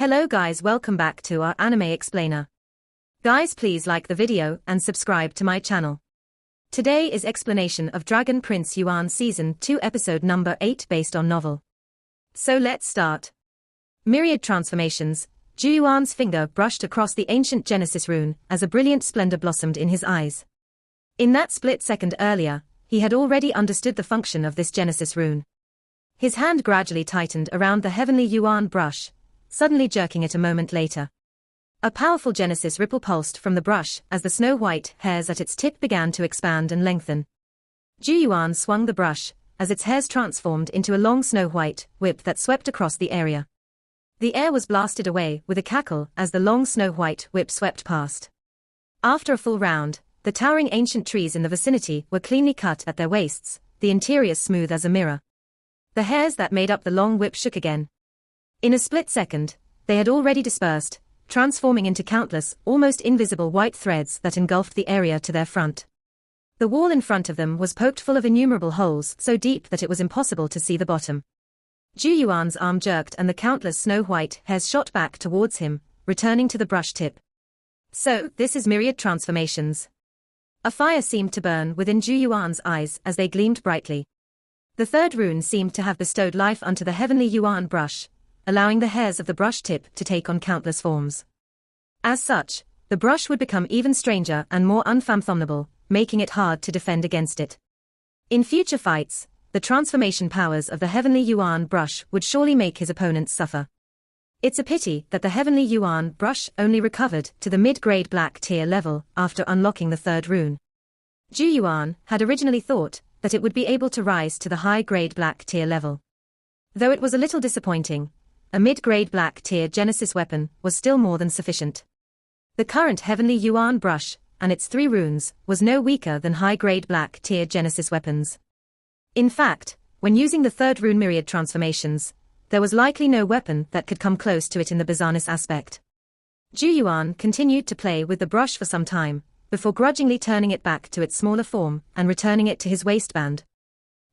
Hello guys, welcome back to our anime explainer. Guys, please like the video and subscribe to my channel. Today is explanation of Dragon Prince Yuan Season 2 episode number 8 based on novel. So let's start. Myriad transformations. Zhu Yuan's finger brushed across the ancient Genesis rune as a brilliant splendor blossomed in his eyes. In that split second earlier, he had already understood the function of this Genesis rune. His hand gradually tightened around the heavenly Yuan brush, suddenly jerking it a moment later. A powerful Genesis ripple pulsed from the brush as the snow-white hairs at its tip began to expand and lengthen. Zhu Yuan swung the brush as its hairs transformed into a long snow-white whip that swept across the area. The air was blasted away with a cackle as the long snow-white whip swept past. After a full round, the towering ancient trees in the vicinity were cleanly cut at their waists, the interiors smooth as a mirror. The hairs that made up the long whip shook again. In a split second, they had already dispersed, transforming into countless, almost invisible white threads that engulfed the area to their front. The wall in front of them was poked full of innumerable holes so deep that it was impossible to see the bottom. Zhu Yuan's arm jerked and the countless snow-white hairs shot back towards him, returning to the brush tip. So, this is myriad transformations. A fire seemed to burn within Zhu Yuan's eyes as they gleamed brightly. The third rune seemed to have bestowed life unto the heavenly Yuan brush, allowing the hairs of the brush tip to take on countless forms. As such, the brush would become even stranger and more unfathomable, making it hard to defend against it. In future fights, the transformation powers of the heavenly Yuan brush would surely make his opponents suffer. It's a pity that the heavenly Yuan brush only recovered to the mid-grade black tier level after unlocking the third rune. Zhu Yuan had originally thought that it would be able to rise to the high-grade black tier level. Though it was a little disappointing, a mid-grade black tier Genesis weapon was still more than sufficient. The current heavenly Yuan brush, and its 3 runes, was no weaker than high-grade black tier Genesis weapons. In fact, when using the third rune myriad transformations, there was likely no weapon that could come close to it in the bizarreness aspect. Zhu Yuan continued to play with the brush for some time, before grudgingly turning it back to its smaller form and returning it to his waistband.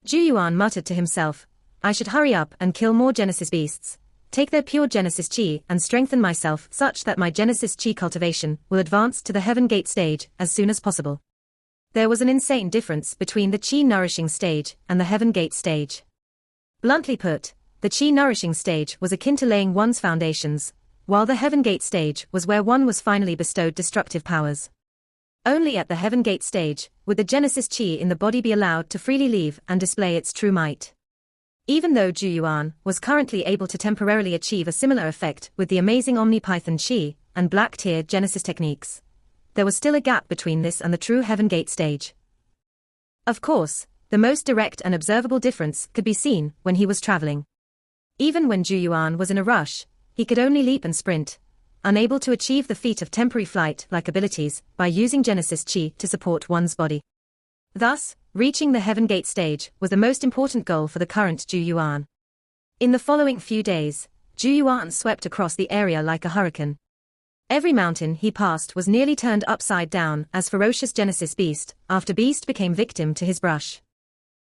Zhu Yuan muttered to himself, "I should hurry up and kill more Genesis beasts, take their pure Genesis chi and strengthen myself such that my Genesis chi cultivation will advance to the Heaven Gate stage as soon as possible." There was an insane difference between the chi nourishing stage and the Heaven Gate stage. Bluntly put, the chi nourishing stage was akin to laying one's foundations, while the Heaven Gate stage was where one was finally bestowed destructive powers. Only at the Heaven Gate stage would the Genesis chi in the body be allowed to freely leave and display its true might. Even though Zhu Yuan was currently able to temporarily achieve a similar effect with the amazing Omni-Python Chi and Black Tier Genesis techniques, there was still a gap between this and the true Heaven Gate stage. Of course, the most direct and observable difference could be seen when he was traveling. Even when Zhu Yuan was in a rush, he could only leap and sprint, unable to achieve the feat of temporary flight-like abilities by using Genesis Chi to support one's body. Thus, reaching the Heaven Gate stage was the most important goal for the current Zhu Yuan. In the following few days, Zhu Yuan swept across the area like a hurricane. Every mountain he passed was nearly turned upside down as ferocious Genesis beast after beast became victim to his brush.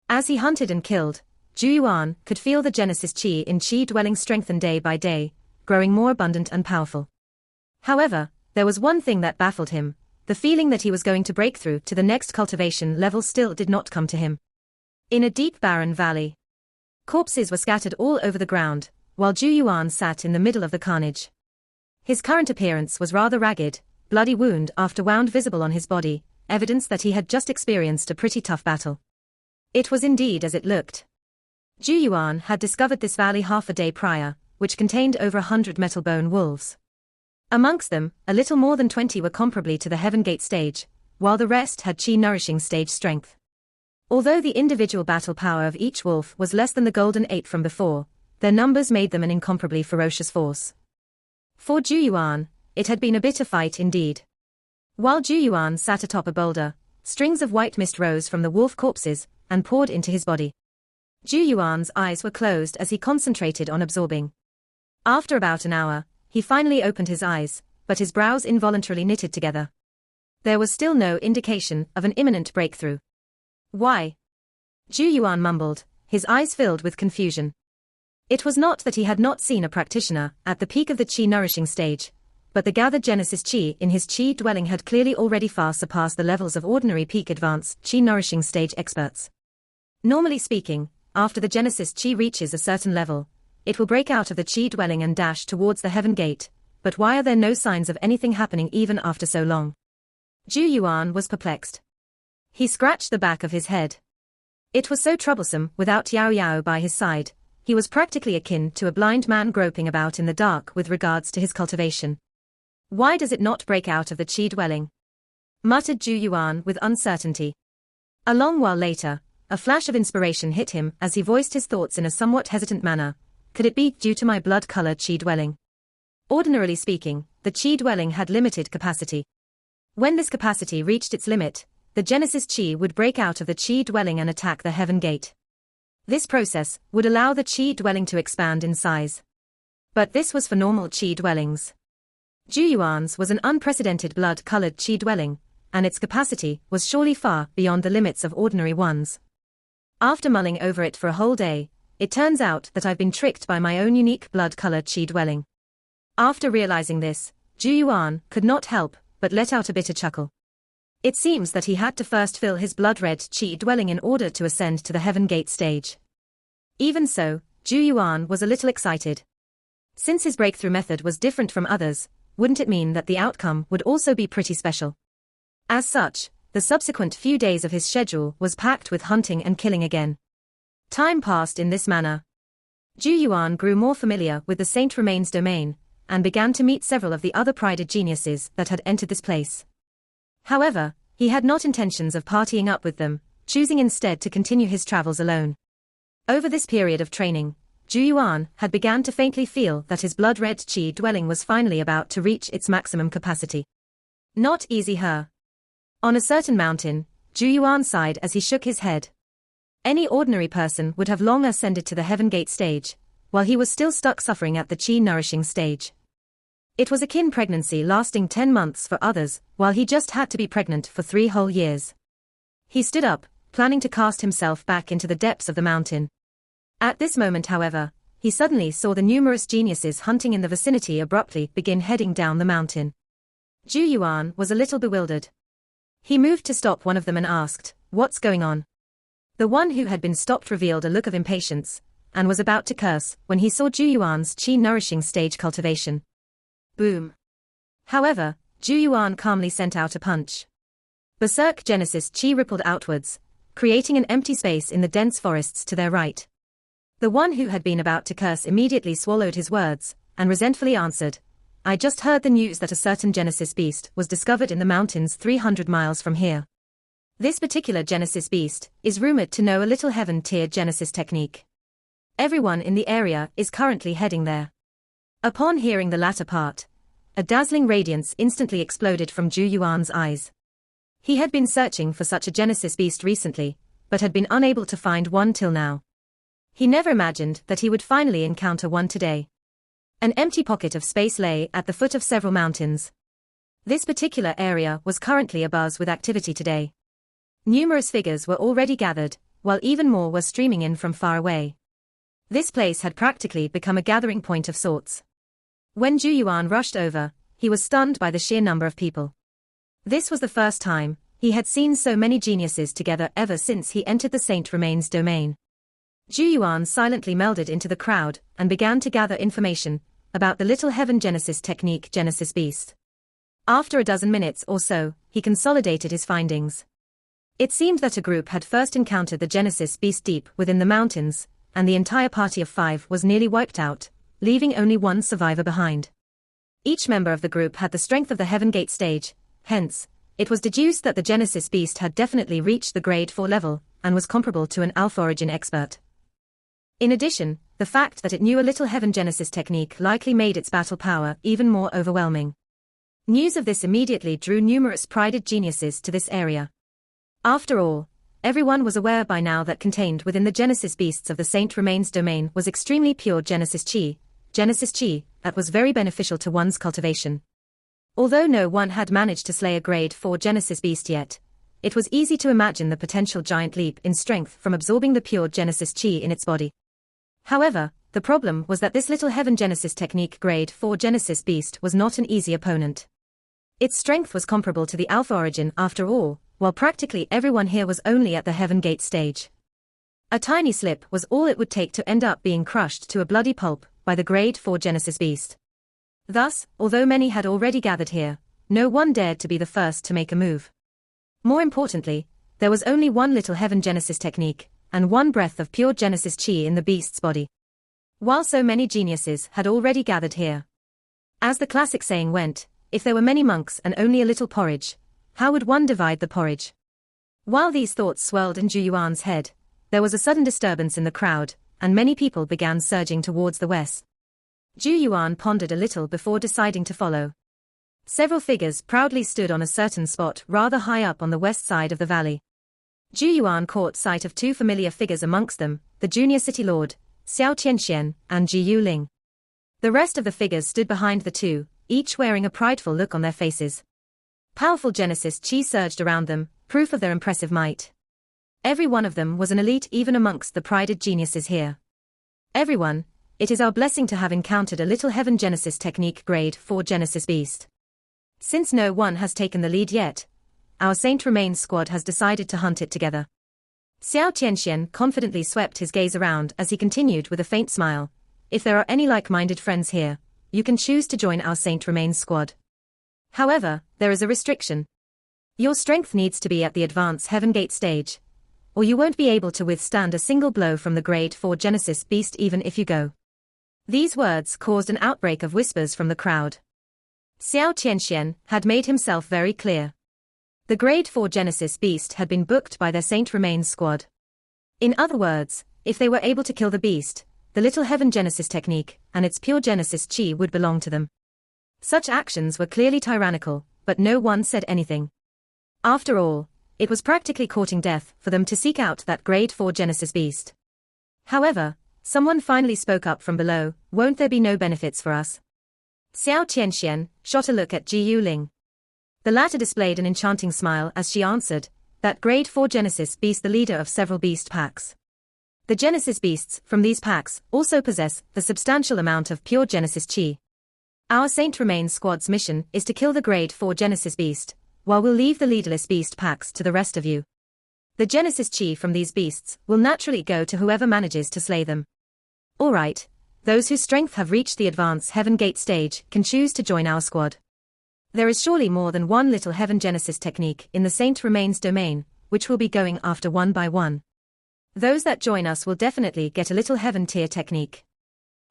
As he hunted and killed, Zhu Yuan could feel the Genesis Chi in Chi dwelling strengthen day by day, growing more abundant and powerful. However, there was one thing that baffled him. The feeling that he was going to break through to the next cultivation level still did not come to him. In a deep barren valley, corpses were scattered all over the ground, while Zhu Yuan sat in the middle of the carnage. His current appearance was rather ragged, bloody wound after wound visible on his body, evidence that he had just experienced a pretty tough battle. It was indeed as it looked. Zhu Yuan had discovered this valley half a day prior, which contained over 100 metal bone wolves. Amongst them, a little more than 20 were comparably to the Heaven Gate stage, while the rest had chi nourishing stage strength. Although the individual battle power of each wolf was less than the Golden 8 from before, their numbers made them an incomparably ferocious force. For Zhu Yuan, it had been a bitter fight indeed. While Zhu Yuan sat atop a boulder, strings of white mist rose from the wolf corpses and poured into his body. Zhu Yuan's eyes were closed as he concentrated on absorbing. After about an hour, he finally opened his eyes, but his brows involuntarily knitted together. There was still no indication of an imminent breakthrough. "Why?" Zhu Yuan mumbled, his eyes filled with confusion. It was not that he had not seen a practitioner at the peak of the Qi nourishing stage, but the gathered Genesis Qi in his Qi dwelling had clearly already far surpassed the levels of ordinary peak advanced Qi nourishing stage experts. Normally speaking, after the Genesis Qi reaches a certain level, it will break out of the Qi dwelling and dash towards the heaven gate, but why are there no signs of anything happening even after so long? Zhu Yuan was perplexed. He scratched the back of his head. It was so troublesome without Yao Yao by his side. He was practically akin to a blind man groping about in the dark with regards to his cultivation. Why does it not break out of the Qi dwelling? Muttered Zhu Yuan with uncertainty. A long while later, a flash of inspiration hit him as he voiced his thoughts in a somewhat hesitant manner. Could it be due to my blood-colored Qi dwelling? Ordinarily speaking, the Qi dwelling had limited capacity. When this capacity reached its limit, the Genesis Qi would break out of the Qi dwelling and attack the heaven gate. This process would allow the Qi dwelling to expand in size. But this was for normal Qi dwellings. Zhu Yuan's was an unprecedented blood-colored Qi dwelling, and its capacity was surely far beyond the limits of ordinary ones. After mulling over it for a whole day, it turns out that I've been tricked by my own unique blood-colored Qi dwelling. After realizing this, Zhu Yuan could not help but let out a bitter chuckle. It seems that he had to first fill his blood-red Qi dwelling in order to ascend to the heaven gate stage. Even so, Zhu Yuan was a little excited. Since his breakthrough method was different from others, wouldn't it mean that the outcome would also be pretty special? As such, the subsequent few days of his schedule was packed with hunting and killing again. Time passed in this manner. Zhu Yuan grew more familiar with the Saint Remains domain, and began to meet several of the other prided geniuses that had entered this place. However, he had not intentions of partying up with them, choosing instead to continue his travels alone. Over this period of training, Zhu Yuan had begun to faintly feel that his blood-red Qi dwelling was finally about to reach its maximum capacity. Not easy her. On a certain mountain, Zhu Yuan sighed as he shook his head. Any ordinary person would have long ascended to the heaven gate stage, while he was still stuck suffering at the Qi nourishing stage. It was akin pregnancy lasting 10 months for others, while he just had to be pregnant for 3 whole years. He stood up, planning to cast himself back into the depths of the mountain. At this moment, however, he suddenly saw the numerous geniuses hunting in the vicinity abruptly begin heading down the mountain. Zhu Yuan was a little bewildered. He moved to stop one of them and asked, "What's going on?" The one who had been stopped revealed a look of impatience, and was about to curse when he saw Zhu Yuan's Qi nourishing stage cultivation. Boom. However, Zhu Yuan calmly sent out a punch. Berserk Genesis Qi rippled outwards, creating an empty space in the dense forests to their right. The one who had been about to curse immediately swallowed his words, and resentfully answered, "I just heard the news that a certain Genesis beast was discovered in the mountains 300 miles from here. This particular Genesis beast is rumored to know a little heaven-tier Genesis technique. Everyone in the area is currently heading there." Upon hearing the latter part, a dazzling radiance instantly exploded from Zhu Yuan's eyes. He had been searching for such a Genesis beast recently, but had been unable to find one till now. He never imagined that he would finally encounter one today. An empty pocket of space lay at the foot of several mountains. This particular area was currently abuzz with activity today. Numerous figures were already gathered, while even more were streaming in from far away. This place had practically become a gathering point of sorts. When Zhu Yuan rushed over, he was stunned by the sheer number of people. This was the first time he had seen so many geniuses together ever since he entered the Saint Remains domain. Zhu Yuan silently melded into the crowd and began to gather information about the little heaven Genesis technique Genesis beast. After a dozen minutes or so, he consolidated his findings. It seemed that a group had first encountered the Genesis beast deep within the mountains, and the entire party of 5 was nearly wiped out, leaving only one survivor behind. Each member of the group had the strength of the Heaven Gate stage, hence, it was deduced that the Genesis beast had definitely reached the grade 4 level, and was comparable to an Alpha Origin expert. In addition, the fact that it knew a little Heaven Genesis technique likely made its battle power even more overwhelming. News of this immediately drew numerous prided geniuses to this area. After all, everyone was aware by now that contained within the Genesis beasts of the Saint Remains domain was extremely pure Genesis Qi that was very beneficial to one's cultivation. Although no one had managed to slay a grade 4 Genesis beast yet, it was easy to imagine the potential giant leap in strength from absorbing the pure Genesis Qi in its body. However, The problem was that this little Heaven Genesis Technique Grade 4 Genesis beast was not an easy opponent. Its strength was comparable to the Alpha Origin after all, while practically everyone here was only at the Heaven Gate stage. A tiny slip was all it would take to end up being crushed to a bloody pulp by the Grade 4 Genesis beast. Thus, although many had already gathered here, no one dared to be the first to make a move. More importantly, there was only one little Heaven Genesis technique, and one breath of pure Genesis chi in the beast's body. While so many geniuses had already gathered here. As the classic saying went, if there were many monks and only a little porridge, how would one divide the porridge? While these thoughts swirled in Zhu Yuan's head, there was a sudden disturbance in the crowd, and many people began surging towards the west. Zhu Yuan pondered a little before deciding to follow. Several figures proudly stood on a certain spot rather high up on the west side of the valley. Zhu Yuan caught sight of two familiar figures amongst them, the junior city lord, Xiao Qianxian, and Ji Yuling. The rest of the figures stood behind the two, each wearing a prideful look on their faces. Powerful Genesis chi surged around them, proof of their impressive might. Every one of them was an elite even amongst the prided geniuses here. Everyone, it is our blessing to have encountered a little Heaven Genesis Technique Grade 4 Genesis beast. Since no one has taken the lead yet, our Saint Remains squad has decided to hunt it together. Xiao Qianxian confidently swept his gaze around as he continued with a faint smile. If there are any like-minded friends here, you can choose to join our Saint Remains squad. However, there is a restriction. Your strength needs to be at the Advance Heaven Gate stage, or you won't be able to withstand a single blow from the Grade 4 Genesis beast even if you go. These words caused an outbreak of whispers from the crowd. Xiao Qianxian had made himself very clear. The Grade 4 Genesis beast had been booked by their Saint Remains squad. In other words, if they were able to kill the beast, the little Heaven Genesis technique and its pure Genesis chi would belong to them. Such actions were clearly tyrannical, but no one said anything. After all, it was practically courting death for them to seek out that Grade 4 Genesis beast. However, someone finally spoke up from below, won't there be no benefits for us? Xiao Qianxian shot a look at Ji Yuling. The latter displayed an enchanting smile as she answered, that Grade 4 Genesis beast the leader of several beast packs. The Genesis beasts from these packs also possess the substantial amount of pure Genesis chi. Our Saint Remains squad's mission is to kill the Grade 4 Genesis beast, while we'll leave the leaderless beast packs to the rest of you. The Genesis chi from these beasts will naturally go to whoever manages to slay them. Alright, those whose strength have reached the Advance Heaven Gate stage can choose to join our squad. There is surely more than one little Heaven Genesis technique in the Saint Remains domain, which will be going after one by one. Those that join us will definitely get a little Heaven tier technique.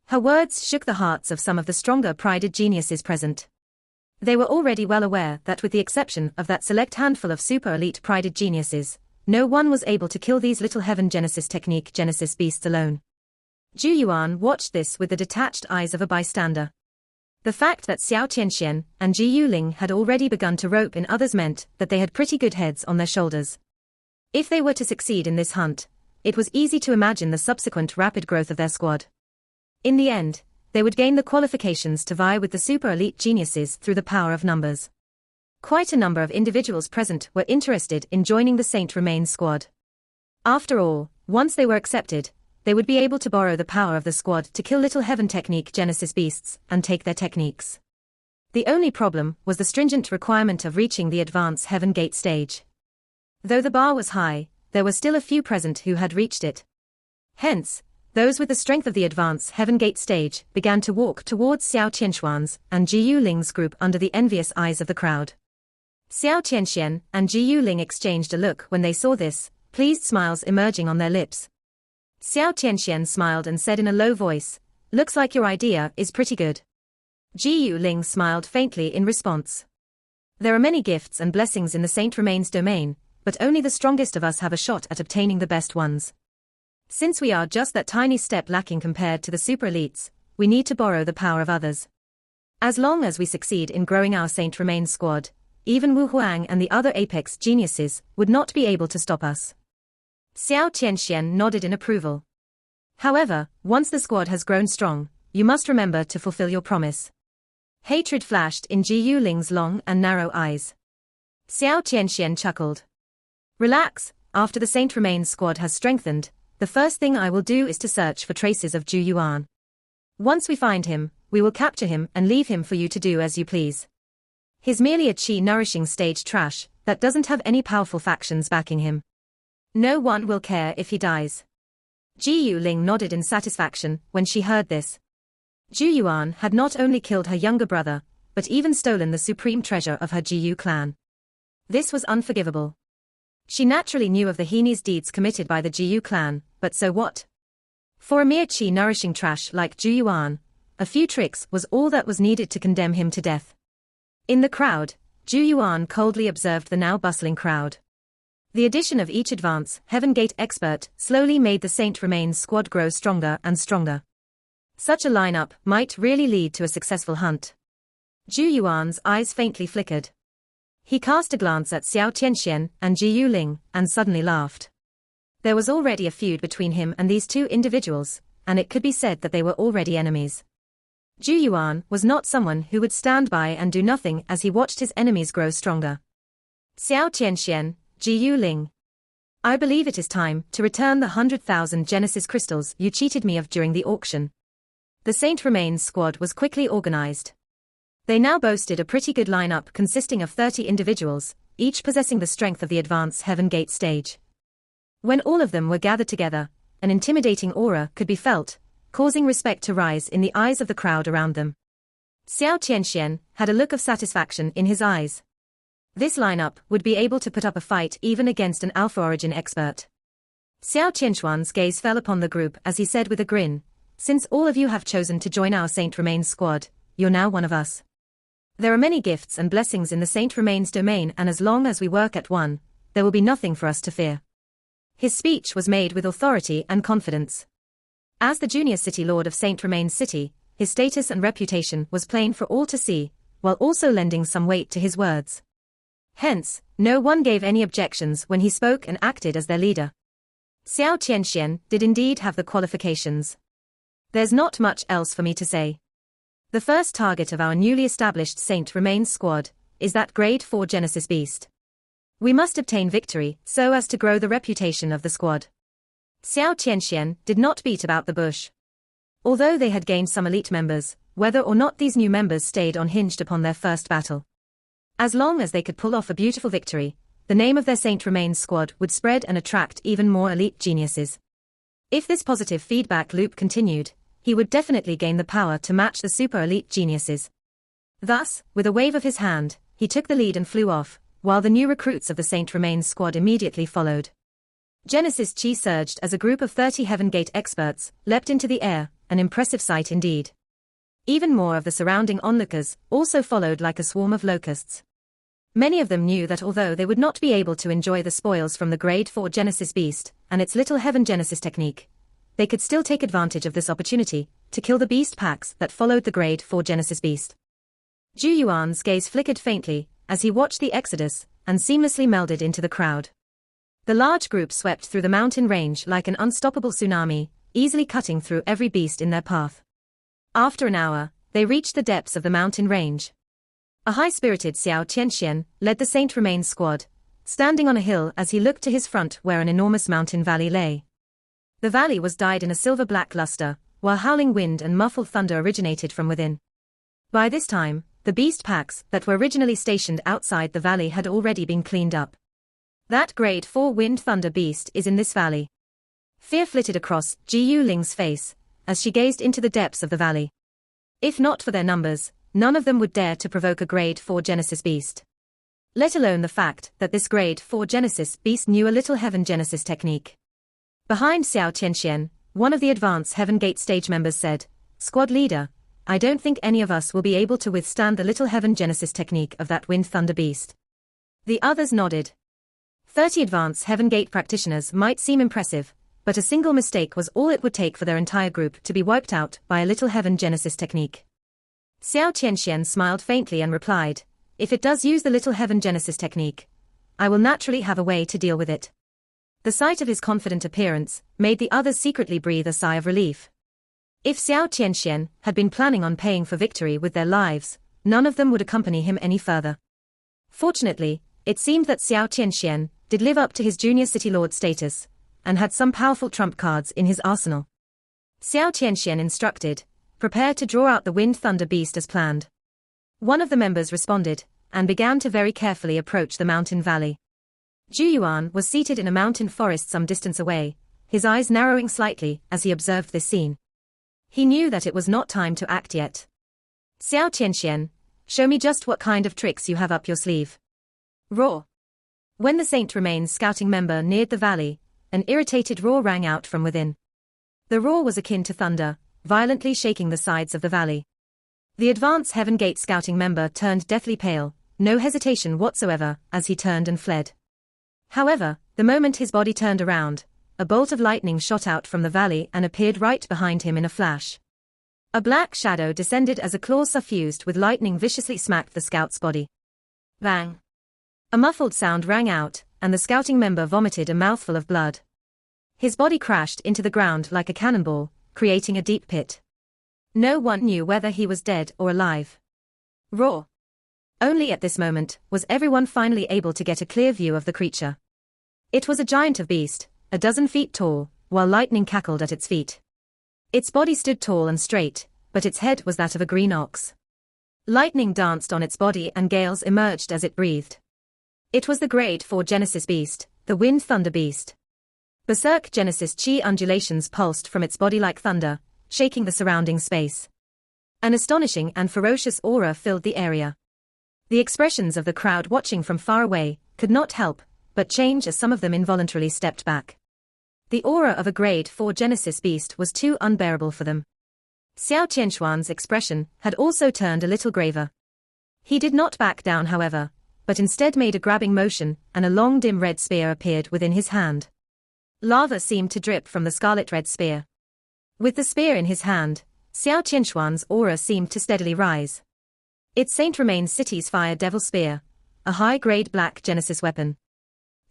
Her words shook the hearts of some of the stronger prided geniuses present. They were already well aware that with the exception of that select handful of super elite prided geniuses, no one was able to kill these little Heaven Genesis technique Genesis beasts alone. Zhu Yuan watched this with the detached eyes of a bystander. The fact that Xiao Qianxian and Ji Yuling had already begun to rope in others meant that they had pretty good heads on their shoulders. If they were to succeed in this hunt, it was easy to imagine the subsequent rapid growth of their squad. In the end, they would gain the qualifications to vie with the super elite geniuses through the power of numbers. Quite a number of individuals present were interested in joining the Saint Remains squad. After all, once they were accepted, they would be able to borrow the power of the squad to kill little Heaven Technique Genesis beasts and take their techniques. The only problem was the stringent requirement of reaching the Advance Heaven Gate stage. Though the bar was high, there were still a few present who had reached it. Hence, those with the strength of the Advance Heaven Gate stage began to walk towards Xiao Qianxuan's and Ji Yuling's group under the envious eyes of the crowd. Xiao Qianxian and Ji Yuling exchanged a look when they saw this, pleased smiles emerging on their lips. Xiao Qianxian smiled and said in a low voice, "Looks like your idea is pretty good." Ji Yuling smiled faintly in response. There are many gifts and blessings in the Saint Remains domain, but only the strongest of us have a shot at obtaining the best ones. Since we are just that tiny step lacking compared to the super elites, we need to borrow the power of others. As long as we succeed in growing our Saint Remains squad, even Wu Huang and the other apex geniuses would not be able to stop us. Xiao Qianxian nodded in approval. However, once the squad has grown strong, you must remember to fulfill your promise. Hatred flashed in Ji Yuling's long and narrow eyes. Xiao Qianxian chuckled. Relax, after the Saint Remains squad has strengthened, the first thing I will do is to search for traces of Zhu Yuan. Once we find him, we will capture him and leave him for you to do as you please. He's merely a chi-nourishing stage trash that doesn't have any powerful factions backing him. No one will care if he dies. Ji Yuling nodded in satisfaction when she heard this. Ju Yuan had not only killed her younger brother, but even stolen the supreme treasure of her Jiyu clan. This was unforgivable. She naturally knew of the heinous deeds committed by the Jiyu clan, but so what? For a mere chi-nourishing trash like Ju Yuan, a few tricks was all that was needed to condemn him to death. In the crowd, Ju Yuan coldly observed the now bustling crowd. The addition of each advance Heaven Gate expert slowly made the Saint Remains squad grow stronger and stronger. Such a lineup might really lead to a successful hunt. Ju Yuan's eyes faintly flickered. He cast a glance at Xiao Tianxian and Ji Yuling, and suddenly laughed. There was already a feud between him and these two individuals, and it could be said that they were already enemies. Ju Yuan was not someone who would stand by and do nothing as he watched his enemies grow stronger. Xiao Tianxian, Ji Yuling. I believe it is time to return the 100,000 Genesis crystals you cheated me of during the auction. The Saint Remains squad was quickly organized. They now boasted a pretty good lineup consisting of 30 individuals, each possessing the strength of the advanced Heaven Gate stage. When all of them were gathered together, an intimidating aura could be felt, causing respect to rise in the eyes of the crowd around them. Xiao Tianxian had a look of satisfaction in his eyes. This lineup would be able to put up a fight even against an Alpha Origin expert. Xiao Tianxuan's gaze fell upon the group as he said with a grin, "Since all of you have chosen to join our Saint Remains squad, you're now one of us. There are many gifts and blessings in the Saint Remains domain, and as long as we work at one, there will be nothing for us to fear." His speech was made with authority and confidence. As the junior city lord of Saint Remains City, his status and reputation was plain for all to see, while also lending some weight to his words. Hence, no one gave any objections when he spoke and acted as their leader. Xiao Tianxian did indeed have the qualifications. There's not much else for me to say. The first target of our newly established Saint Remains squad is that Grade 4 Genesis beast. We must obtain victory so as to grow the reputation of the squad. Xiao Tianxian did not beat about the bush. Although they had gained some elite members, whether or not these new members stayed on hinged upon their first battle. As long as they could pull off a beautiful victory, the name of their Saint Remains squad would spread and attract even more elite geniuses. If this positive feedback loop continued, he would definitely gain the power to match the super elite geniuses. Thus, with a wave of his hand, he took the lead and flew off, while the new recruits of the Saint Remains squad immediately followed. Genesis Chi surged as a group of 30 Heaven Gate experts leapt into the air, an impressive sight indeed. Even more of the surrounding onlookers also followed like a swarm of locusts. Many of them knew that although they would not be able to enjoy the spoils from the Grade 4 Genesis beast and its little Heaven Genesis technique, they could still take advantage of this opportunity to kill the beast packs that followed the Grade 4 Genesis beast. Ju Yuan's gaze flickered faintly as he watched the exodus and seamlessly melded into the crowd. The large group swept through the mountain range like an unstoppable tsunami, easily cutting through every beast in their path. After an hour, they reached the depths of the mountain range. A high-spirited Xiao Tianxian led the Saint Remains squad, standing on a hill as he looked to his front where an enormous mountain valley lay. The valley was dyed in a silver-black luster, while howling wind and muffled thunder originated from within. By this time, the beast packs that were originally stationed outside the valley had already been cleaned up. That Grade 4 Wind Thunder beast is in this valley. Fear flitted across Ji Yuling's face as she gazed into the depths of the valley. If not for their numbers, none of them would dare to provoke a Grade 4 Genesis beast. Let alone the fact that this Grade 4 Genesis beast knew a little Heaven Genesis technique. Behind Xiao Tianxian, one of the advanced Heaven Gate stage members said, "Squad leader, I don't think any of us will be able to withstand the little Heaven Genesis technique of that Wind Thunder beast." The others nodded. 30 advanced Heaven Gate practitioners might seem impressive, but a single mistake was all it would take for their entire group to be wiped out by a little Heaven Genesis technique. Xiao Tianxian smiled faintly and replied, "If it does use the little Heaven Genesis technique, I will naturally have a way to deal with it." The sight of his confident appearance made the others secretly breathe a sigh of relief. If Xiao Tianxian had been planning on paying for victory with their lives, none of them would accompany him any further. Fortunately, it seemed that Xiao Tianxian did live up to his junior city lord status, and had some powerful trump cards in his arsenal. Xiao Tianxian instructed, prepare to draw out the wind thunder beast as planned. One of the members responded, and began to very carefully approach the mountain valley. Zhu Yuan was seated in a mountain forest some distance away, his eyes narrowing slightly as he observed this scene. He knew that it was not time to act yet. Xiao Qianxian, show me just what kind of tricks you have up your sleeve. Roar. When the Saint Remains scouting member neared the valley, an irritated roar rang out from within. The roar was akin to thunder, violently shaking the sides of the valley. The Advance Heaven Gate scouting member turned deathly pale, no hesitation whatsoever, as he turned and fled. However, the moment his body turned around, a bolt of lightning shot out from the valley and appeared right behind him in a flash. A black shadow descended as a claw suffused with lightning viciously smacked the scout's body. Bang! A muffled sound rang out, and the scouting member vomited a mouthful of blood. His body crashed into the ground like a cannonball, creating a deep pit. No one knew whether he was dead or alive. Roar! Only at this moment was everyone finally able to get a clear view of the creature. It was a giant of beast, a dozen feet tall, while lightning cackled at its feet. Its body stood tall and straight, but its head was that of a green ox. Lightning danced on its body and gales emerged as it breathed. It was the Grade 4 Genesis beast, the Wind Thunder beast. Berserk Genesis chi undulations pulsed from its body like thunder, shaking the surrounding space. An astonishing and ferocious aura filled the area. The expressions of the crowd watching from far away could not help but change as some of them involuntarily stepped back. The aura of a Grade 4 Genesis beast was too unbearable for them. Xiao Qianshuan's expression had also turned a little graver. He did not back down however, but instead made a grabbing motion and a long dim red spear appeared within his hand. Lava seemed to drip from the scarlet red spear. With the spear in his hand, Xiao Qianshuan's aura seemed to steadily rise. Its Saint Remains City's Fire Devil Spear, a high-grade black Genesis weapon.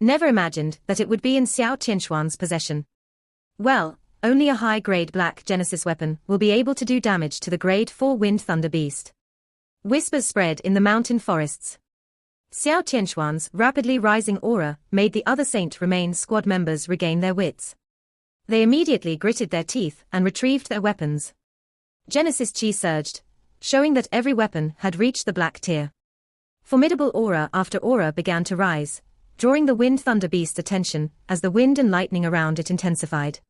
Never imagined that it would be in Xiao Qianshuan's possession. Well, only a high-grade black Genesis weapon will be able to do damage to the Grade 4 Wind Thunder beast. Whispers spread in the mountain forests. Xiao Qianshuan's rapidly rising aura made the other Saint Remains squad members regain their wits. They immediately gritted their teeth and retrieved their weapons. Genesis chi surged, showing that every weapon had reached the black tier. Formidable aura after aura began to rise, drawing the Wind Thunder beast's attention as the wind and lightning around it intensified.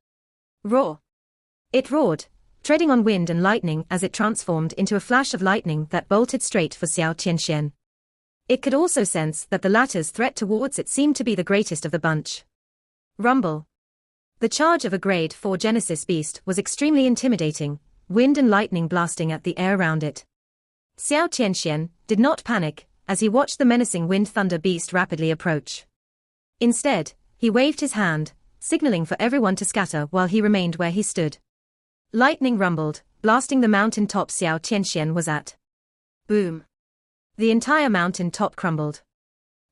Roar! It roared, treading on wind and lightning as it transformed into a flash of lightning that bolted straight for Xiao Qianxian. It could also sense that the latter's threat towards it seemed to be the greatest of the bunch. Rumble! The charge of a Grade 4 Genesis beast was extremely intimidating, wind and lightning blasting at the air around it. Xiao Qianxian did not panic as he watched the menacing Wind Thunder beast rapidly approach. Instead, he waved his hand, signaling for everyone to scatter while he remained where he stood. Lightning rumbled, blasting the mountain top Xiao Qianxian was at. Boom! The entire mountain top crumbled.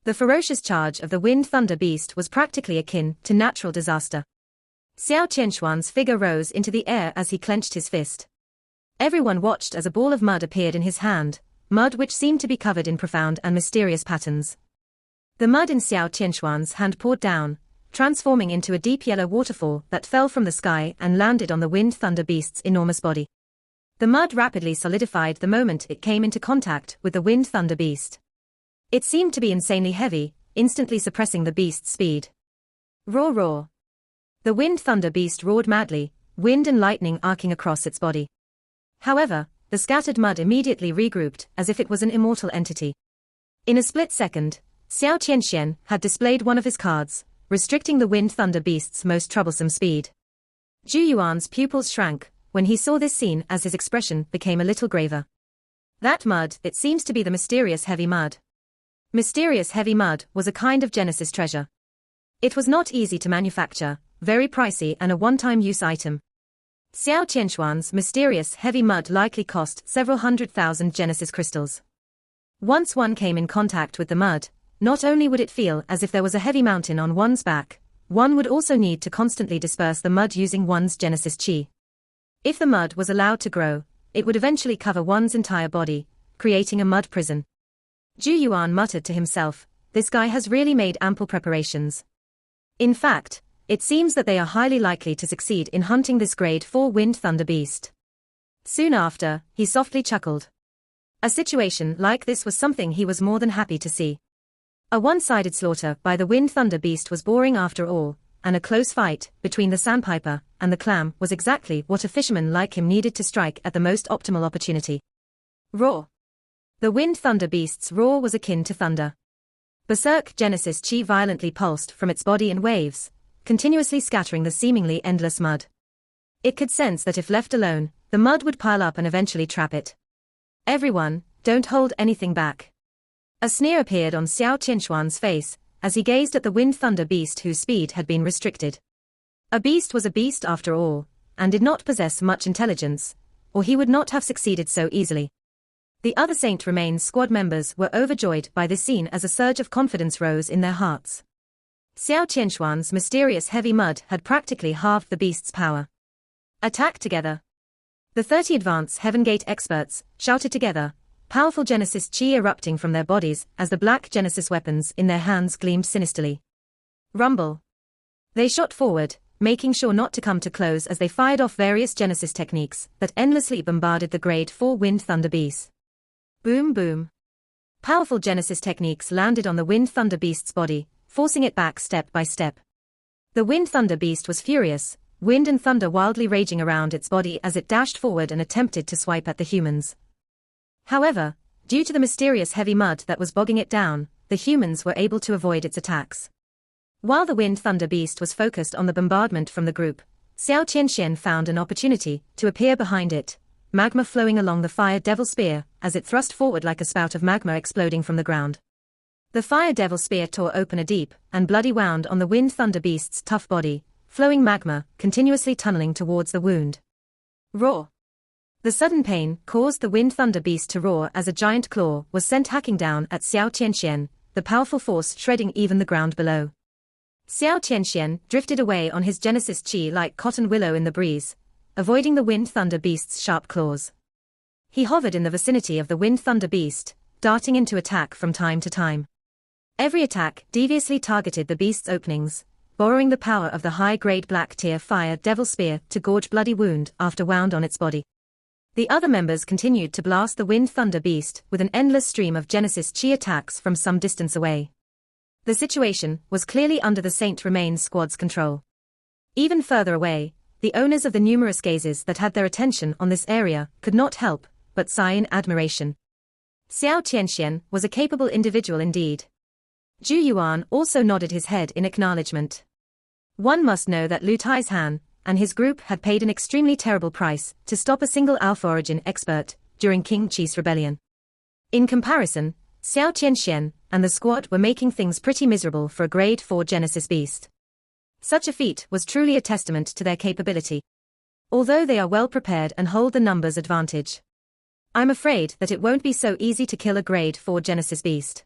The ferocious charge of the Wind Thunder beast was practically akin to natural disaster. Xiao Qianshuan's figure rose into the air as he clenched his fist. Everyone watched as a ball of mud appeared in his hand, mud which seemed to be covered in profound and mysterious patterns. The mud in Xiao Qianshuan's hand poured down, transforming into a deep yellow waterfall that fell from the sky and landed on the Wind Thunder beast's enormous body. The mud rapidly solidified the moment it came into contact with the Wind Thunder beast. It seemed to be insanely heavy, instantly suppressing the beast's speed. Roar roar! The Wind Thunder beast roared madly, wind and lightning arcing across its body. However, the scattered mud immediately regrouped as if it was an immortal entity. In a split second, Xiao Qianxian had displayed one of his cards, restricting the Wind Thunder beast's most troublesome speed. Zhu Yuan's pupils shrank when he saw this scene as his expression became a little graver. That mud, it seems to be the mysterious heavy mud. Mysterious heavy mud was a kind of Genesis treasure. It was not easy to manufacture, very pricey and a one-time use item. Xiao Qianshuan's mysterious heavy mud likely cost several 100,000 Genesis crystals. Once one came in contact with the mud, not only would it feel as if there was a heavy mountain on one's back, one would also need to constantly disperse the mud using one's Genesis chi. If the mud was allowed to grow, it would eventually cover one's entire body, creating a mud prison. Zhu Yuan muttered to himself, this guy has really made ample preparations. In fact, it seems that they are highly likely to succeed in hunting this Grade 4 Wind Thunder beast. Soon after, he softly chuckled. A situation like this was something he was more than happy to see. A one-sided slaughter by the Wind Thunder Beast was boring after all, and a close fight between the sandpiper and the clam was exactly what a fisherman like him needed to strike at the most optimal opportunity. Roar. The Wind Thunder Beast's roar was akin to thunder. Berserk Genesis Chi violently pulsed from its body in waves, continuously scattering the seemingly endless mud. It could sense that if left alone, the mud would pile up and eventually trap it. Everyone, don't hold anything back. A sneer appeared on Xiao Qinshuan's face as he gazed at the Wind Thunder Beast whose speed had been restricted. A beast was a beast after all, and did not possess much intelligence, or he would not have succeeded so easily. The other Saint Remains squad members were overjoyed by this scene as a surge of confidence rose in their hearts. Xiao Qinshuan's mysterious heavy mud had practically halved the beast's power. Attack together. The 30 Advance Heaven Gate experts shouted together, powerful Genesis Chi erupting from their bodies as the black Genesis weapons in their hands gleamed sinisterly. Rumble. They shot forward, making sure not to come too close as they fired off various Genesis techniques that endlessly bombarded the Grade 4 Wind Thunder Beast. Boom boom. Powerful Genesis techniques landed on the Wind Thunder Beast's body, forcing it back step by step. The Wind Thunder Beast was furious, wind and thunder wildly raging around its body as it dashed forward and attempted to swipe at the humans. However, due to the mysterious heavy mud that was bogging it down, the humans were able to avoid its attacks. While the Wind Thunder Beast was focused on the bombardment from the group, Xiao Qinshen found an opportunity to appear behind it, magma flowing along the Fire Devil Spear as it thrust forward like a spout of magma exploding from the ground. The Fire Devil Spear tore open a deep and bloody wound on the Wind Thunder Beast's tough body, flowing magma continuously tunneling towards the wound. Roar. The sudden pain caused the Wind Thunder Beast to roar as a giant claw was sent hacking down at Xiao Qinshen, the powerful force shredding even the ground below. Xiao Qinshen drifted away on his Genesis Chi like cotton willow in the breeze, avoiding the Wind Thunder Beast's sharp claws. He hovered in the vicinity of the Wind Thunder Beast, darting into attack from time to time. Every attack deviously targeted the beast's openings, borrowing the power of the high-grade Black Tier Fire Devil Spear to gorge bloody wound after wound on its body. The other members continued to blast the Wind Thunder Beast with an endless stream of Genesis Chi attacks from some distance away. The situation was clearly under the Saint Remains squad's control. Even further away, the owners of the numerous gazes that had their attention on this area could not help but sigh in admiration. Xiao Qinshen was a capable individual indeed. Zhu Yuan also nodded his head in acknowledgement. One must know that Lu Taizhan and his group had paid an extremely terrible price to stop a single Alpha Origin expert during King Chi's rebellion. In comparison, Xiao Qinshen and the squad were making things pretty miserable for a Grade 4 Genesis beast. Such a feat was truly a testament to their capability. Although they are well prepared and hold the numbers advantage, I'm afraid that it won't be so easy to kill a Grade 4 Genesis beast,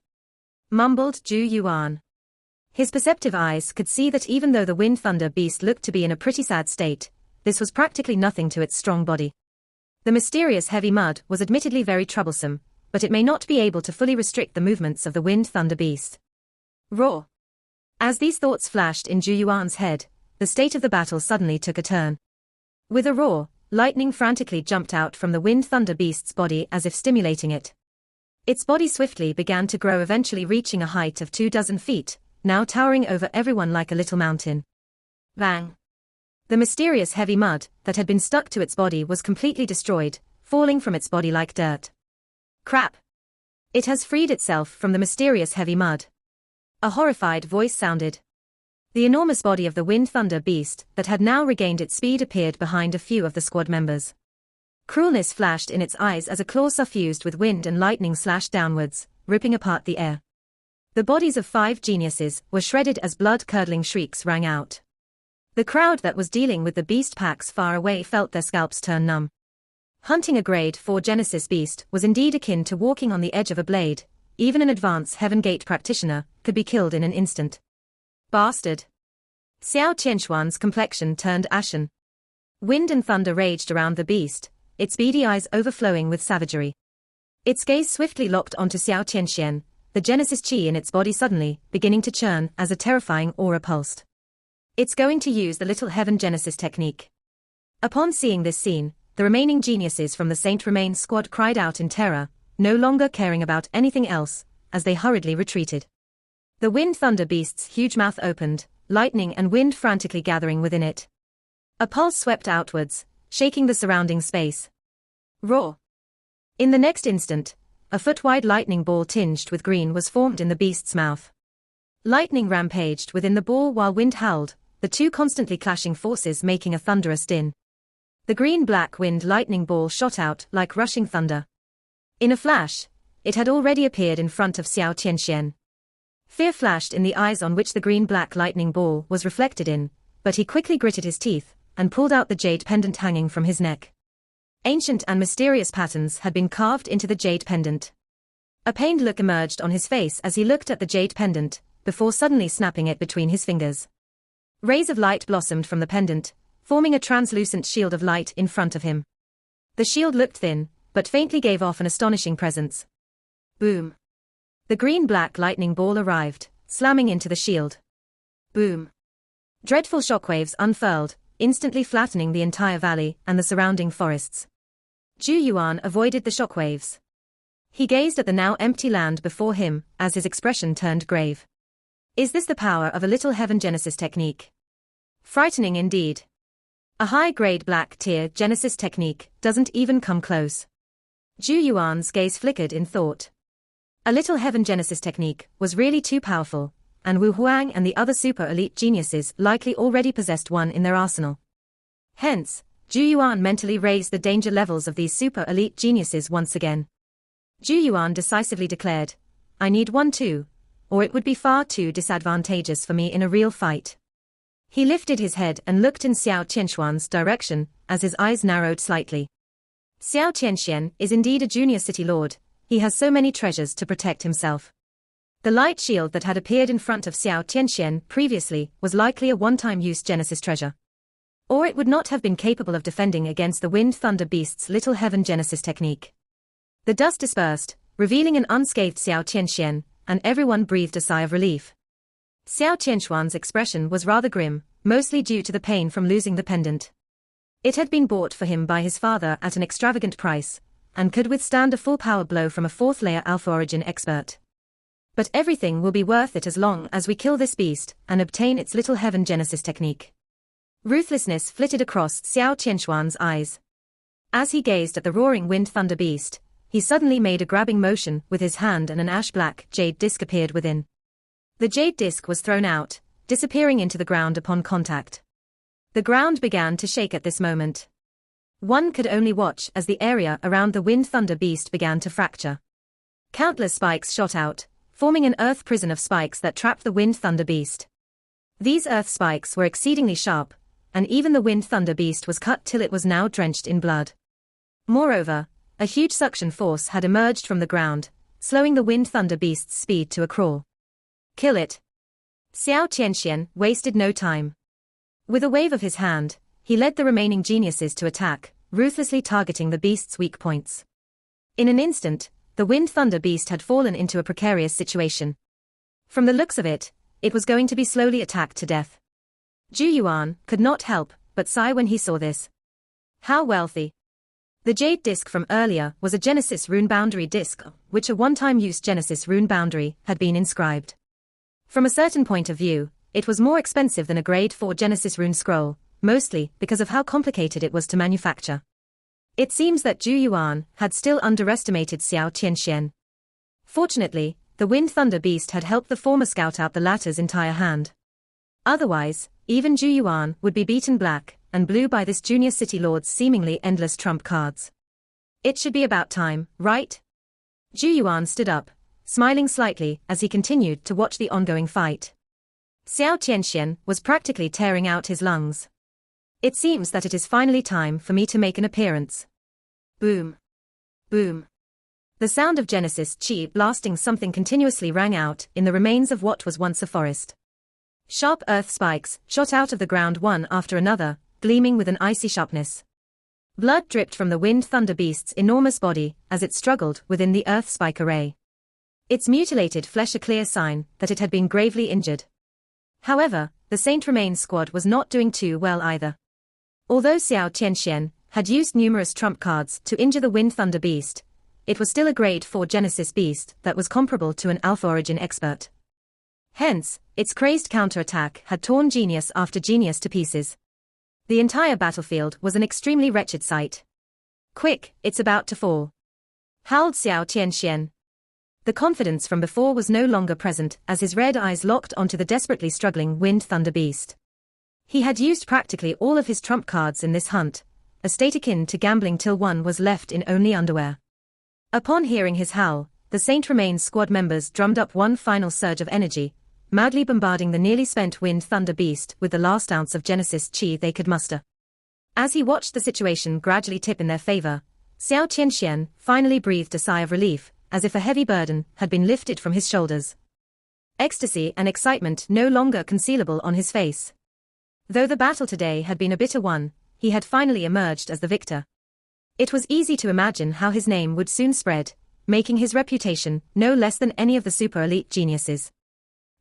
mumbled Zhu Yuan. His perceptive eyes could see that even though the Wind Thunder Beast looked to be in a pretty sad state, this was practically nothing to its strong body. The mysterious heavy mud was admittedly very troublesome, but it may not be able to fully restrict the movements of the Wind Thunder Beast. Roar. As these thoughts flashed in Zhu Yuan's head, the state of the battle suddenly took a turn. With a roar, lightning frantically jumped out from the Wind Thunder Beast's body as if stimulating it. Its body swiftly began to grow, eventually reaching a height of 24 feet, now towering over everyone like a little mountain. Bang! The mysterious heavy mud that had been stuck to its body was completely destroyed, falling from its body like dirt. Crap! It has freed itself from the mysterious heavy mud. A horrified voice sounded. The enormous body of the Wind Thunder Beast that had now regained its speed appeared behind a few of the squad members. Cruelness flashed in its eyes as a claw suffused with wind and lightning slashed downwards, ripping apart the air. The bodies of 5 geniuses were shredded as blood-curdling shrieks rang out. The crowd that was dealing with the beast packs far away felt their scalps turn numb. Hunting a Grade 4 Genesis beast was indeed akin to walking on the edge of a blade. Even an advanced Heaven Gate practitioner could be killed in an instant. Bastard! Xiao Qinshuan's complexion turned ashen. Wind and thunder raged around the beast, its beady eyes overflowing with savagery. Its gaze swiftly locked onto Xiao Qinshen, the Genesis Chi in its body suddenly beginning to churn as a terrifying aura pulsed. It's going to use the Little Heaven Genesis technique. Upon seeing this scene, the remaining geniuses from the Saint Remain squad cried out in terror, no longer caring about anything else, as they hurriedly retreated. The Wind Thunder Beast's huge mouth opened, lightning and wind frantically gathering within it. A pulse swept outwards, shaking the surrounding space. Roar! In the next instant, a foot-wide lightning ball tinged with green was formed in the beast's mouth. Lightning rampaged within the ball while wind howled, the two constantly clashing forces making a thunderous din. The green-black wind lightning ball shot out like rushing thunder. In a flash, it had already appeared in front of Xiao Qianxian. Fear flashed in the eyes on which the green-black lightning ball was reflected in, but he quickly gritted his teeth and pulled out the jade pendant hanging from his neck. Ancient and mysterious patterns had been carved into the jade pendant. A pained look emerged on his face as he looked at the jade pendant, before suddenly snapping it between his fingers. Rays of light blossomed from the pendant, forming a translucent shield of light in front of him. The shield looked thin, but faintly gave off an astonishing presence. Boom! The green-black lightning ball arrived, slamming into the shield. Boom! Dreadful shockwaves unfurled, instantly flattening the entire valley and the surrounding forests. Zhu Yuan avoided the shockwaves. He gazed at the now empty land before him, as his expression turned grave. Is this the power of a little heaven genesis technique? Frightening indeed. A high-grade black tier genesis technique doesn't even come close. Zhu Yuan's gaze flickered in thought. A little heaven genesis technique was really too powerful, and Wu Huang and the other super elite geniuses likely already possessed one in their arsenal. Hence, Zhu Yuan mentally raised the danger levels of these super elite geniuses once again. Zhu Yuan decisively declared, I need one too, or it would be far too disadvantageous for me in a real fight. He lifted his head and looked in Xiao Qianshuan's direction, as his eyes narrowed slightly. Xiao Qianxian is indeed a junior city lord, he has so many treasures to protect himself. The light shield that had appeared in front of Xiao Qianxian previously was likely a one-time use genesis treasure. Or it would not have been capable of defending against the Wind Thunder Beast's little heaven genesis technique. The dust dispersed, revealing an unscathed Xiao Qianxian, and everyone breathed a sigh of relief. Xiao Qianshuan's expression was rather grim, mostly due to the pain from losing the pendant. It had been bought for him by his father at an extravagant price, and could withstand a full power blow from a fourth-layer Alpha Origin expert. But everything will be worth it as long as we kill this beast and obtain its little heaven genesis technique. Ruthlessness flitted across Xiao Qianshuan's eyes. As he gazed at the roaring Wind Thunder Beast, he suddenly made a grabbing motion with his hand and an ash-black jade disc appeared within. The jade disc was thrown out, disappearing into the ground upon contact. The ground began to shake at this moment. One could only watch as the area around the Wind Thunder Beast began to fracture. Countless spikes shot out, forming an earth prison of spikes that trapped the Wind Thunder Beast. These earth spikes were exceedingly sharp, and even the Wind Thunder Beast was cut till it was now drenched in blood. Moreover, a huge suction force had emerged from the ground, slowing the Wind Thunder Beast's speed to a crawl. Kill it. Xiao Qianxian wasted no time. With a wave of his hand, he led the remaining geniuses to attack, ruthlessly targeting the beast's weak points. In an instant, the Wind Thunder Beast had fallen into a precarious situation. From the looks of it, it was going to be slowly attacked to death. Zhu Yuan could not help but sigh when he saw this. How wealthy. The jade disc from earlier was a Genesis rune boundary disc, which a one-time use Genesis rune boundary had been inscribed. From a certain point of view, it was more expensive than a grade 4 Genesis rune scroll, mostly because of how complicated it was to manufacture. It seems that Zhu Yuan had still underestimated Xiao Qianxian. Fortunately, the Wind Thunder Beast had helped the former scout out the latter's entire hand. Otherwise, even Zhu Yuan would be beaten black and blue by this junior city lord's seemingly endless trump cards. It should be about time, right? Zhu Yuan stood up, smiling slightly as he continued to watch the ongoing fight. Xiao Qianxian was practically tearing out his lungs. It seems that it is finally time for me to make an appearance. Boom. Boom. The sound of Genesis Chi blasting something continuously rang out in the remains of what was once a forest. Sharp earth spikes shot out of the ground one after another, gleaming with an icy sharpness. Blood dripped from the Wind Thunder Beast's enormous body as it struggled within the earth spike array. Its mutilated flesh a clear sign that it had been gravely injured. However, the Saint Remain squad was not doing too well either. Although Xiao Qianxian had used numerous trump cards to injure the Wind Thunder beast, it was still a grade 4 Genesis beast that was comparable to an Alpha Origin expert. Hence, its crazed counterattack had torn genius after genius to pieces. The entire battlefield was an extremely wretched sight. "Quick, it's about to fall," howled Xiao Qianxian. The confidence from before was no longer present as his red eyes locked onto the desperately struggling Wind Thunder beast. He had used practically all of his trump cards in this hunt, a state akin to gambling till one was left in only underwear. Upon hearing his howl, the Saint Remains squad members drummed up one final surge of energy, madly bombarding the nearly spent Wind Thunder beast with the last ounce of Genesis chi they could muster. As he watched the situation gradually tip in their favor, Xiao Qianxian finally breathed a sigh of relief, as if a heavy burden had been lifted from his shoulders. Ecstasy and excitement no longer concealable on his face. Though the battle today had been a bitter one, he had finally emerged as the victor. It was easy to imagine how his name would soon spread, making his reputation no less than any of the super elite geniuses.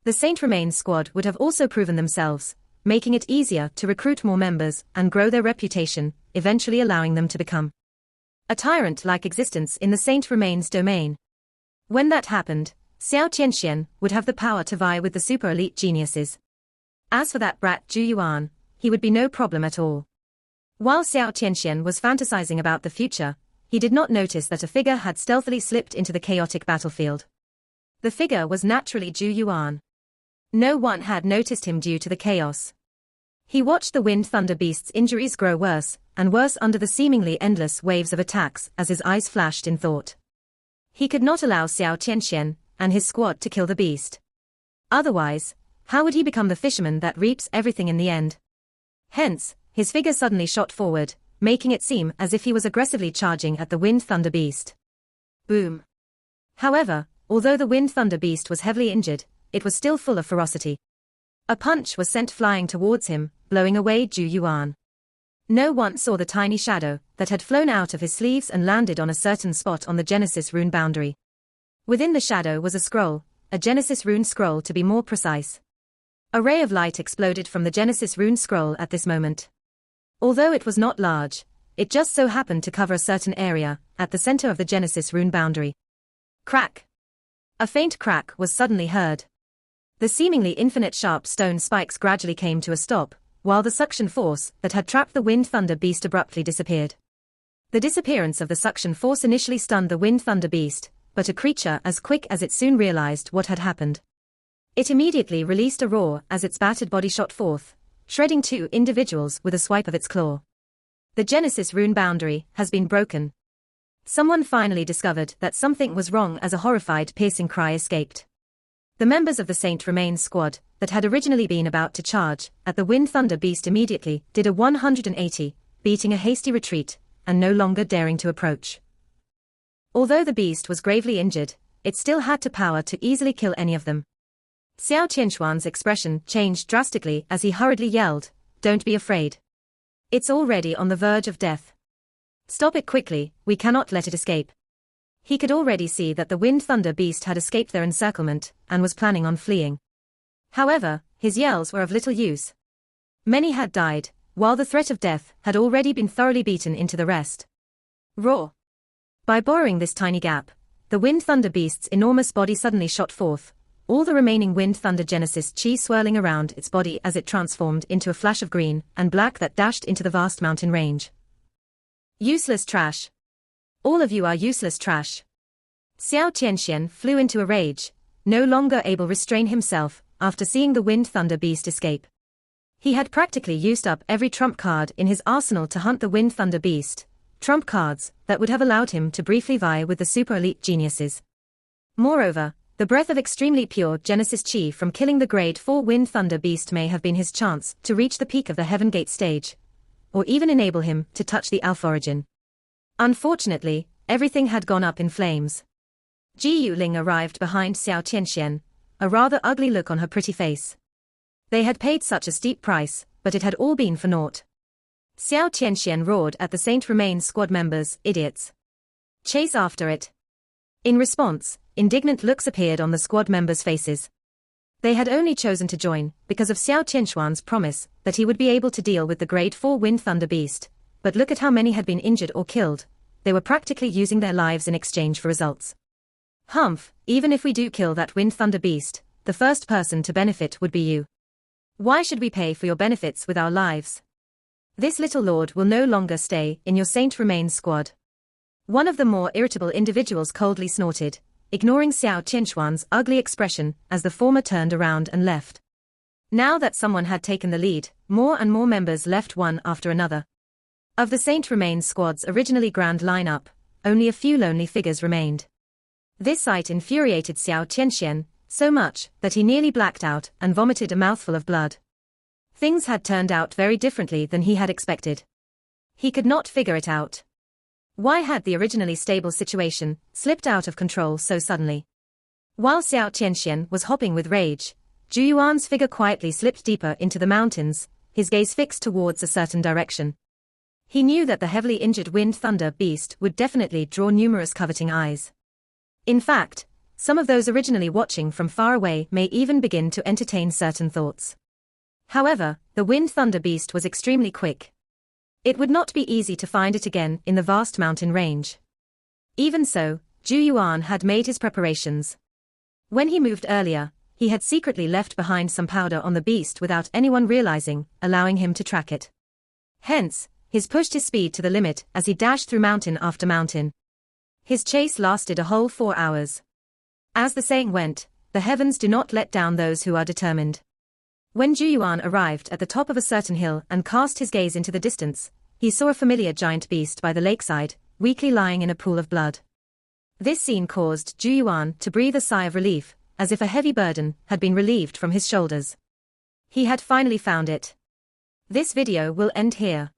The Saint Remains squad would have also proven themselves, making it easier to recruit more members and grow their reputation, eventually allowing them to become a tyrant-like existence in the Saint Remains domain. When that happened, Xiao Qianxian would have the power to vie with the super elite geniuses. As for that brat Zhu Yuan, he would be no problem at all. While Xiao Qianxian was fantasizing about the future, he did not notice that a figure had stealthily slipped into the chaotic battlefield. The figure was naturally Zhu Yuan. No one had noticed him due to the chaos. He watched the Wind Thunder beast's injuries grow worse and worse under the seemingly endless waves of attacks as his eyes flashed in thought. He could not allow Xiao Qianxian and his squad to kill the beast. Otherwise, how would he become the fisherman that reaps everything in the end? Hence, his figure suddenly shot forward, making it seem as if he was aggressively charging at the Wind Thunder beast. Boom. However, although the Wind Thunder beast was heavily injured, it was still full of ferocity. A punch was sent flying towards him, blowing away Zhu Yuan. No one saw the tiny shadow that had flown out of his sleeves and landed on a certain spot on the Genesis rune boundary. Within the shadow was a scroll, a Genesis rune scroll to be more precise. A ray of light exploded from the Genesis rune scroll at this moment. Although it was not large, it just so happened to cover a certain area, at the center of the Genesis rune boundary. Crack! A faint crack was suddenly heard. The seemingly infinite sharp stone spikes gradually came to a stop, while the suction force that had trapped the Wind Thunder beast abruptly disappeared. The disappearance of the suction force initially stunned the Wind Thunder beast, but a creature as quick as it soon realized what had happened. It immediately released a roar as its battered body shot forth, shredding two individuals with a swipe of its claw. The Genesis rune boundary has been broken. Someone finally discovered that something was wrong as a horrified piercing cry escaped. The members of the Saint Remains squad that had originally been about to charge at the Wind Thunder beast immediately did a 180, beating a hasty retreat, and no longer daring to approach. Although the beast was gravely injured, it still had the power to easily kill any of them. Xiao Qianxuan's expression changed drastically as he hurriedly yelled, "Don't be afraid. It's already on the verge of death. Stop it quickly, we cannot let it escape." He could already see that the Wind Thunder beast had escaped their encirclement and was planning on fleeing. However, his yells were of little use. Many had died, while the threat of death had already been thoroughly beaten into the rest. Roar! By borrowing this tiny gap, the Wind Thunder beast's enormous body suddenly shot forth, all the remaining Wind Thunder Genesis chi swirling around its body as it transformed into a flash of green and black that dashed into the vast mountain range. Useless trash. All of you are useless trash. Xiao Qianxian flew into a rage, no longer able to restrain himself after seeing the Wind Thunder beast escape. He had practically used up every trump card in his arsenal to hunt the Wind Thunder beast, trump cards that would have allowed him to briefly vie with the super elite geniuses. Moreover, the breath of extremely pure Genesis chi from killing the grade 4 Wind Thunder beast may have been his chance to reach the peak of the Heaven Gate stage, or even enable him to touch the Alpha Origin. Unfortunately, everything had gone up in flames. Ji Yuling arrived behind Xiao Qianxian, a rather ugly look on her pretty face. They had paid such a steep price, but it had all been for naught. Xiao Qianxian roared at the Saint Remains squad members, "Idiots. Chase after it." In response, indignant looks appeared on the squad members' faces. They had only chosen to join because of Xiao Qianxuan's promise that he would be able to deal with the grade 4 Wind Thunder beast, but look at how many had been injured or killed. They were practically using their lives in exchange for results. Humph, even if we do kill that wind thunder beast, the first person to benefit would be you. Why should we pay for your benefits with our lives? This little lord will no longer stay in your Saint Remains squad. One of the more irritable individuals coldly snorted, ignoring Xiao Qianxuan's ugly expression as the former turned around and left. Now that someone had taken the lead, more and more members left one after another. Of the Saint Remains squad's originally grand lineup, only a few lonely figures remained. This sight infuriated Xiao Qianxian so much that he nearly blacked out and vomited a mouthful of blood. Things had turned out very differently than he had expected. He could not figure it out. Why had the originally stable situation slipped out of control so suddenly? While Xiao Qianxian was hopping with rage, Zhu Yuan's figure quietly slipped deeper into the mountains, his gaze fixed towards a certain direction. He knew that the heavily injured wind thunder beast would definitely draw numerous coveting eyes. In fact, some of those originally watching from far away may even begin to entertain certain thoughts. However, the wind thunder beast was extremely quick. It would not be easy to find it again in the vast mountain range. Even so, Zhu Yuan had made his preparations. When he moved earlier, he had secretly left behind some powder on the beast without anyone realizing, allowing him to track it. Hence, he pushed his speed to the limit as he dashed through mountain after mountain. His chase lasted a whole 4 hours. As the saying went, the heavens do not let down those who are determined. When Zhu Yuan arrived at the top of a certain hill and cast his gaze into the distance, he saw a familiar giant beast by the lakeside, weakly lying in a pool of blood. This scene caused Zhu Yuan to breathe a sigh of relief, as if a heavy burden had been relieved from his shoulders. He had finally found it. This video will end here.